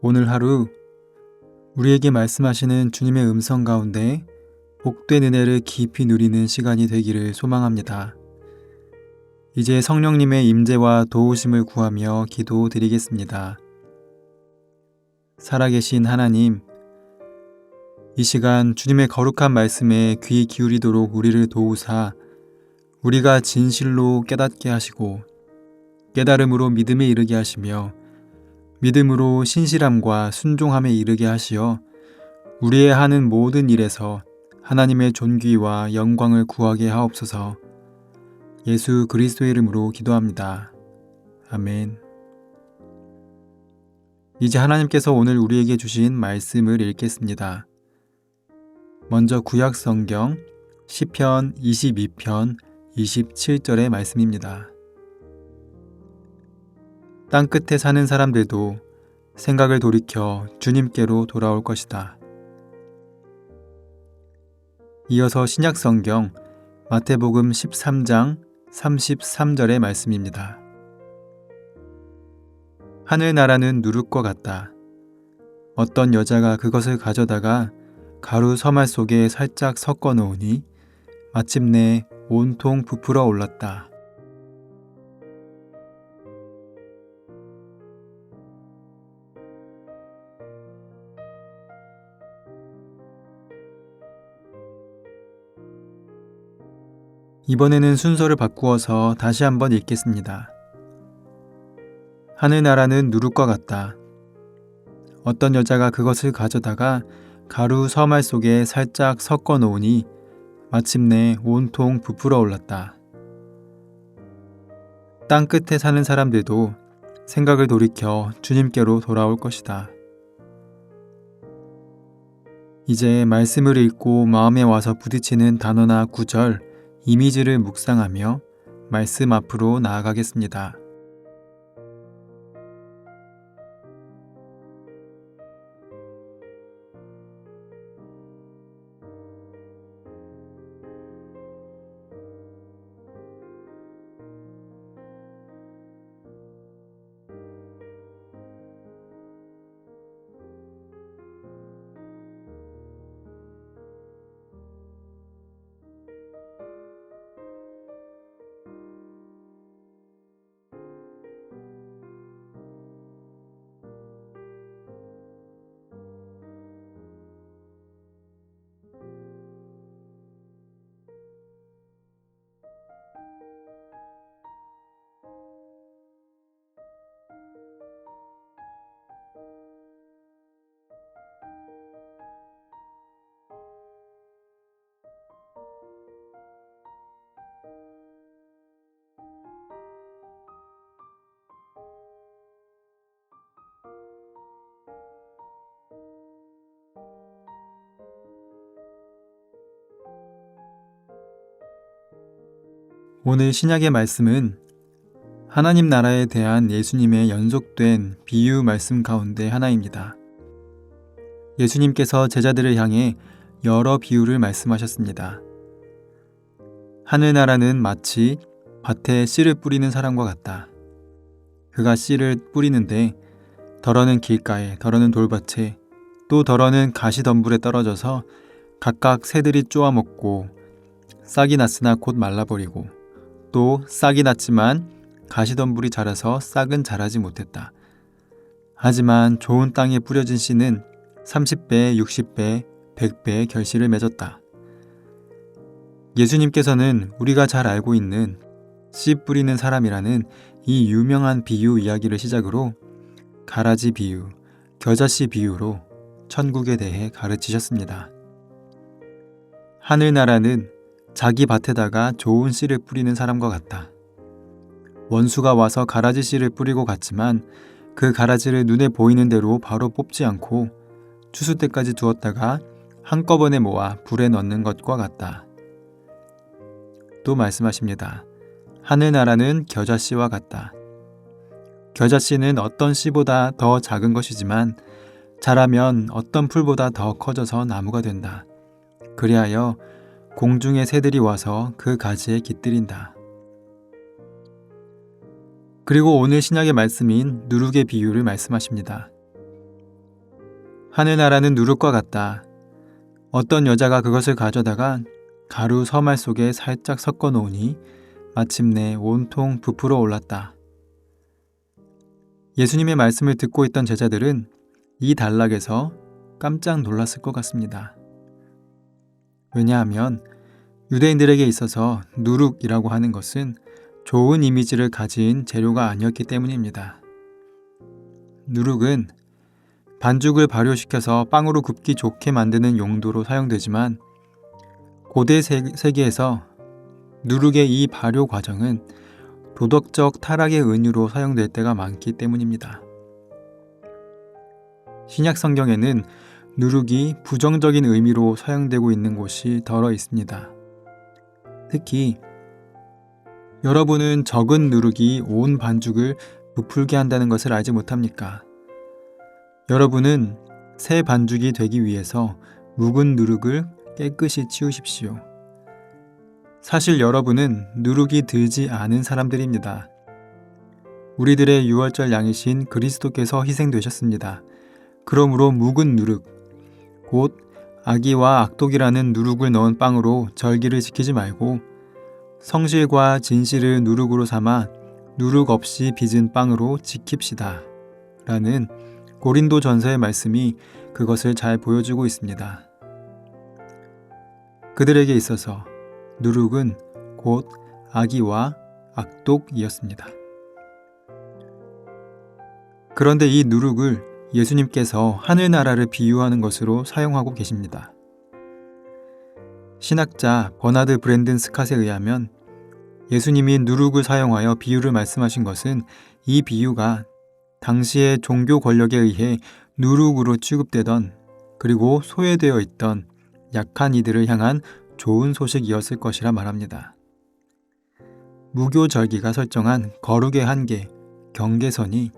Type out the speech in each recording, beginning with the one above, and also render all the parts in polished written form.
오늘 하루 우리에게 말씀하시는 주님의 음성 가운데 복된 은혜를 깊이 누리는 시간이 되기를 소망합니다. 이제 성령님의 임재와 도우심을 구하며 기도드리겠습니다. 살아계신 하나님, 이 시간 주님의 거룩한 말씀에 귀 기울이도록 우리를 도우사 우리가 진실로 깨닫게 하시고 깨달음으로 믿음에 이르게 하시며 믿음으로 신실함과 순종함에 이르게 하시어 우리의 하는 모든 일에서 하나님의 존귀와 영광을 구하게 하옵소서. 예수 그리스도의 이름으로 기도합니다. 아멘. 이제 하나님께서 오늘 우리에게 주신 말씀을 읽겠습니다. 먼저 구약 성경 시편 22편 27절의 말씀입니다. 땅끝에 사는 사람들도 생각을 돌이켜 주님께로 돌아올 것이다. 이어서 신약 성경 마태복음 13장 33절의 말씀입니다. 하늘나라는 누룩과 같다. 어떤 여자가 그것을 가져다가 가루 서말 속에 살짝 섞어 놓으니 마침내 온통 부풀어 올랐다. 이번에는 순서를 바꾸어서 다시 한번 읽겠습니다. 하늘나라는 누룩과 같다. 어떤 여자가 그것을 가져다가 가루 서말 속에 살짝 섞어 놓으니 마침내 온통 부풀어 올랐다. 땅 끝에 사는 사람들도 생각을 돌이켜 주님께로 돌아올 것이다. 이제 말씀을 읽고 마음에 와서 부딪히는 단어나 구절, 이미지를 묵상하며 말씀 앞으로 나아가겠습니다. 오늘 신약의 말씀은 하나님 나라에 대한 예수님의 연속된 비유 말씀 가운데 하나입니다. 예수님께서 제자들을 향해 여러 비유를 말씀하셨습니다. 하늘나라는 마치 밭에 씨를 뿌리는 사람과 같다. 그가 씨를 뿌리는데 덜어는 길가에, 덜어는 돌밭에, 또 덜어는 가시덤불에 떨어져서 각각 새들이 쪼아먹고 싹이 났으나 곧 말라버리고 또 싹이 났지만 가시덤불이 자라서 싹은 자라지 못했다. 하지만 좋은 땅에 뿌려진 씨는 30배, 60배, 100배의 결실을 맺었다. 예수님께서는 우리가 잘 알고 있는 씨 뿌리는 사람이라는 이 유명한 비유 이야기를 시작으로 가라지 비유, 겨자씨 비유로 천국에 대해 가르치셨습니다. 하늘나라는 자기 밭에다가 좋은 씨를 뿌리는 사람과 같다. 원수가 와서 가라지 씨를 뿌리고 갔지만 그 가라지를 눈에 보이는 대로 바로 뽑지 않고 추수 때까지 두었다가 한꺼번에 모아 불에 넣는 것과 같다. 또 말씀하십니다. 하늘나라는 겨자씨와 같다. 겨자씨는 어떤 씨보다 더 작은 것이지만 자라면 어떤 풀보다 더 커져서 나무가 된다. 그리하여 공중의 새들이 와서 그 가지에 깃들인다. 그리고 오늘 신약의 말씀인 누룩의 비유를 말씀하십니다. 하늘나라는 누룩과 같다. 어떤 여자가 그것을 가져다가 가루 서말 속에 살짝 섞어 놓으니 마침내 온통 부풀어 올랐다. 예수님의 말씀을 듣고 있던 제자들은 이 단락에서 깜짝 놀랐을 것 같습니다. 왜냐하면 유대인들에게 있어서 누룩이라고 하는 것은 좋은 이미지를 가진 재료가 아니었기 때문입니다. 누룩은 반죽을 발효시켜서 빵으로 굽기 좋게 만드는 용도로 사용되지만 고대 세계에서 누룩의 이 발효 과정은 도덕적 타락의 은유로 사용될 때가 많기 때문입니다. 신약 성경에는 누룩이 부정적인 의미로 사용되고 있는 곳이 덜어 있습니다. 특히 여러분은 적은 누룩이 온 반죽을 부풀게 한다는 것을 알지 못합니까? 여러분은 새 반죽이 되기 위해서 묵은 누룩을 깨끗이 치우십시오. 사실 여러분은 누룩이 들지 않은 사람들입니다. 우리들의 유월절 양이신 그리스도께서 희생되셨습니다. 그러므로 묵은 누룩, 곧 악의와 악독이라는 누룩을 넣은 빵으로 절기를 지키지 말고 성실과 진실을 누룩으로 삼아 누룩 없이 빚은 빵으로 지킵시다. 라는 고린도전서의 말씀이 그것을 잘 보여주고 있습니다. 그들에게 있어서 누룩은 곧 악의와 악독이었습니다. 그런데 이 누룩을 예수님께서 하늘나라를 비유하는 것으로 사용하고 계십니다. 신학자 버나드 브랜든 스캇에 의하면 예수님이 누룩을 사용하여 비유를 말씀하신 것은 이 비유가 당시의 종교 권력에 의해 누룩으로 취급되던 그리고 소외되어 있던 약한 이들을 향한 좋은 소식이었을 것이라 말합니다. 무교절기가 설정한 거룩의 한계, 경계선이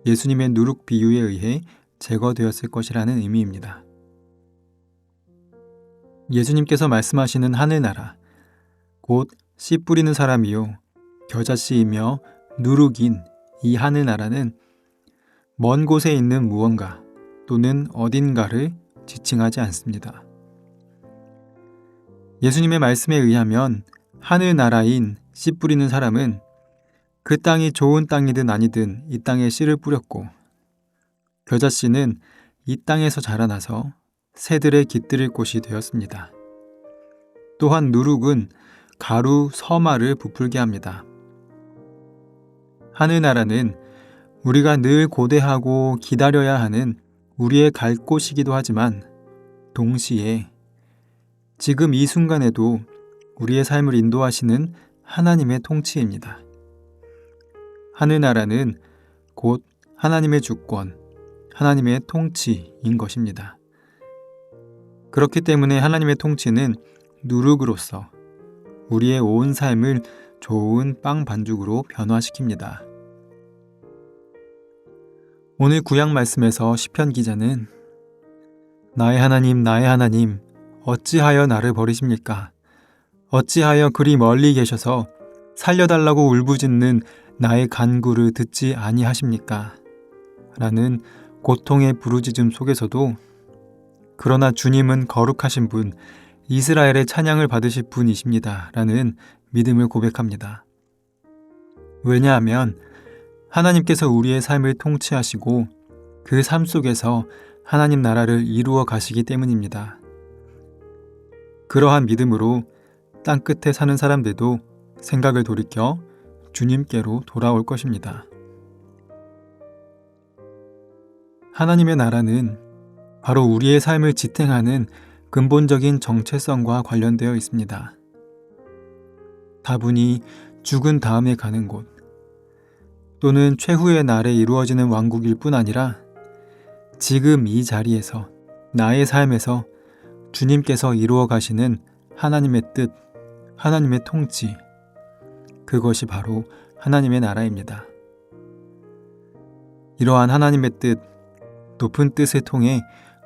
예수님의 누룩 비유에 의해 제거되었을 것이라는 의미입니다. 예수님께서 말씀하시는 하늘나라, 곧 씨 뿌리는 사람이요 겨자씨이며 누룩인 이 하늘나라는 먼 곳에 있는 무언가 또는 어딘가를 지칭하지 않습니다. 예수님의 말씀에 의하면 하늘나라인 씨 뿌리는 사람은 그 땅이 좋은 땅이든 아니든 이 땅에 씨를 뿌렸고 겨자씨는 이 땅에서 자라나서 새들의 깃들일 곳이 되었습니다. 또한 누룩은 가루 서말을 부풀게 합니다. 하늘나라는 우리가 늘 고대하고 기다려야 하는 우리의 갈 곳이기도 하지만 동시에 지금 이 순간에도 우리의 삶을 인도하시는 하나님의 통치입니다. 하늘나라는 곧 하나님의 주권, 하나님의 통치인 것입니다. 그렇기 때문에 하나님의 통치는 누룩으로서 우리의 온 삶을 좋은 빵 반죽으로 변화시킵니다. 오늘 구약 말씀에서 시편 기자는 나의 하나님, 어찌하여 나를 버리십니까? 어찌하여 그리 멀리 계셔서 살려달라고 울부짖는 나의 간구를 듣지 아니하십니까? 라는 고통의 부르짖음 속에서도 그러나 주님은 거룩하신 분, 이스라엘의 찬양을 받으실 분이십니다. 라는 믿음을 고백합니다. 왜냐하면 하나님께서 우리의 삶을 통치하시고 그 삶 속에서 하나님 나라를 이루어 가시기 때문입니다. 그러한 믿음으로 땅끝에 사는 사람들도 생각을 돌이켜 주님께로 돌아올 것입니다. 하나님의 나라는 바로 우리의 삶을 지탱하는 근본적인 정체성과 관련되어 있습니다. 다분히 죽은 다음에 가는 곳, 또는 최후의 날에 이루어지는 왕국일 뿐 아니라 지금 이 자리에서 나의 삶에서 주님께서 이루어 가시는 하나님의 뜻, 하나님의 통치, 그것이 바로 하나님의 나라입니다. 이러한 하나님의 뜻, 높은 뜻을 통해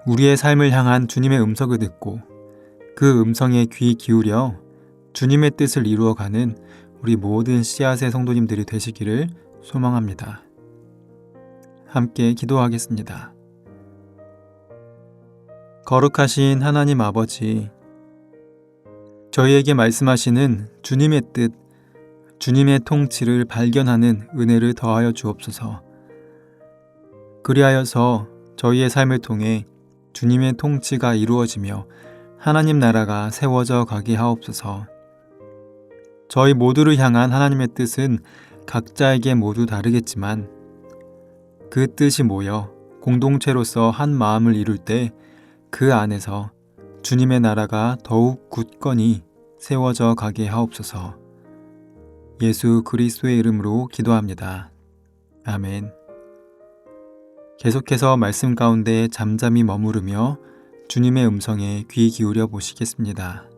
우리의 삶을 향한 주님의 음성을 듣고 그 음성에 귀 기울여 주님의 뜻을 이루어가는 우리 모든 씨앗의 성도님들이 되시기를 소망합니다. 함께 기도하겠습니다. 거룩하신 하나님 아버지, 저희에게 말씀하시는 주님의 뜻, 주님의 통치를 발견하는 은혜를 더하여 주옵소서. 그리하여서 저희의 삶을 통해 주님의 통치가 이루어지며 하나님 나라가 세워져 가게 하옵소서. 저희 모두를 향한 하나님의 뜻은 각자에게 모두 다르겠지만 그 뜻이 모여 공동체로서 한 마음을 이룰 때 그 안에서 주님의 나라가 더욱 굳건히 세워져 가게 하옵소서. 예수 그리스도의 이름으로 기도합니다. 아멘. 계속해서 말씀 가운데 잠잠히 머무르며 주님의 음성에 귀 기울여 보시겠습니다.